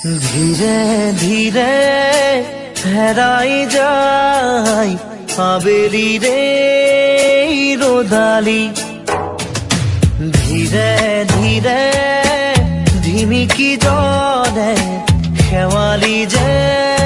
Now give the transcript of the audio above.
ধীরে ধীরে হেরাই যায় আবেলি রে রোদালি, ধীরে ধীরে ঝিমিকি জলে শেওয়ালি যে